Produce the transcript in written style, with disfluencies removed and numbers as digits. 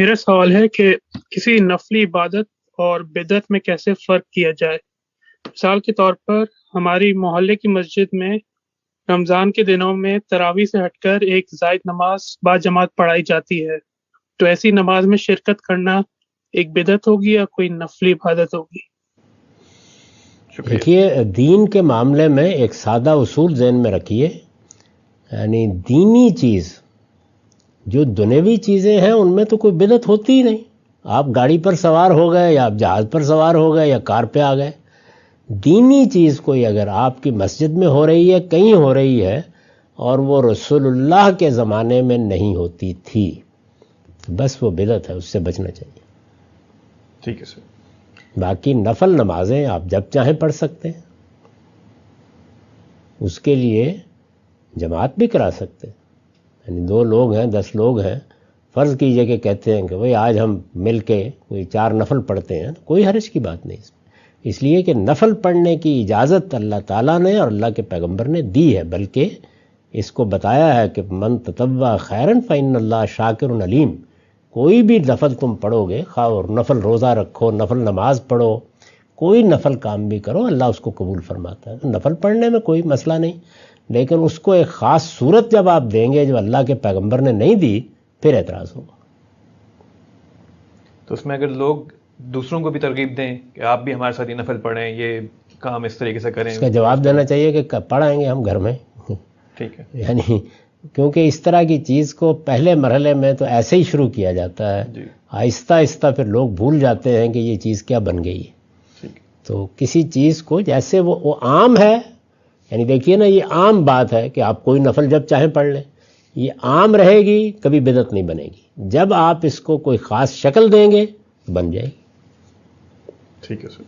میرا سوال ہے کہ کسی نفلی عبادت اور بدعت میں کیسے فرق کیا جائے؟ مثال کے طور پر ہماری محلے کی مسجد میں رمضان کے دنوں میں تراویح سے ہٹ کر ایک زائد نماز با جماعت پڑھائی جاتی ہے، تو ایسی نماز میں شرکت کرنا ایک بدعت ہوگی یا کوئی نفلی عبادت ہوگی؟ دیکھیے، دین کے معاملے میں ایک سادہ اصول ذہن میں رکھیے، یعنی دینی چیز جو دنیوی چیزیں ہیں ان میں تو کوئی بدعت ہوتی ہی نہیں۔ آپ گاڑی پر سوار ہو گئے یا آپ جہاز پر سوار ہو گئے یا کار پہ آ گئے، دینی چیز کوئی اگر آپ کی مسجد میں ہو رہی ہے، کہیں ہو رہی ہے، اور وہ رسول اللہ کے زمانے میں نہیں ہوتی تھی، بس وہ بدعت ہے، اس سے بچنا چاہیے۔ ٹھیک ہے سر۔ باقی نفل نمازیں آپ جب چاہیں پڑھ سکتے ہیں، اس کے لیے جماعت بھی کرا سکتے ہیں، یعنی 2 لوگ ہیں، 10 لوگ ہیں، فرض کیجئے کہ کہتے ہیں کہ بھئی آج ہم مل کے کوئی 4 نفل پڑھتے ہیں، کوئی حرج کی بات نہیں اس لیے کہ نفل پڑھنے کی اجازت اللہ تعالیٰ نے اور اللہ کے پیغمبر نے دی ہے، بلکہ اس کو بتایا ہے کہ من تطوع خیرا فإن اللہ شاکر علیم۔ کوئی بھی نفل تم پڑھو گے، خواہ نفل روزہ رکھو، نفل نماز پڑھو، کوئی نفل کام بھی کرو، اللہ اس کو قبول فرماتا ہے۔ نفل پڑھنے میں کوئی مسئلہ نہیں، لیکن اس کو ایک خاص صورت جب آپ دیں گے جو اللہ کے پیغمبر نے نہیں دی، پھر اعتراض ہوگا۔ تو اس میں اگر لوگ دوسروں کو بھی ترغیب دیں کہ آپ بھی ہمارے ساتھ یہ نفل پڑھیں، یہ کام اس طریقے سے کریں، اس کا جواب دینا چاہیے کہ پڑھائیں گے ہم گھر میں، ٹھیک ہے، یعنی کیونکہ اس طرح کی چیز کو پہلے مرحلے میں تو ایسے ہی شروع کیا جاتا ہے، جی آہستہ آہستہ پھر لوگ بھول جاتے ہیں کہ یہ چیز کیا بن گئی ہے۔ ٹھیک ہے، تو کسی چیز کو جیسے وہ عام ہے، یعنی دیکھیے نا، یہ عام بات ہے کہ آپ کوئی نفل جب چاہیں پڑھ لیں، یہ عام رہے گی، کبھی بدعت نہیں بنے گی۔ جب آپ اس کو کوئی خاص شکل دیں گے بن جائے گی۔ ٹھیک ہے سر۔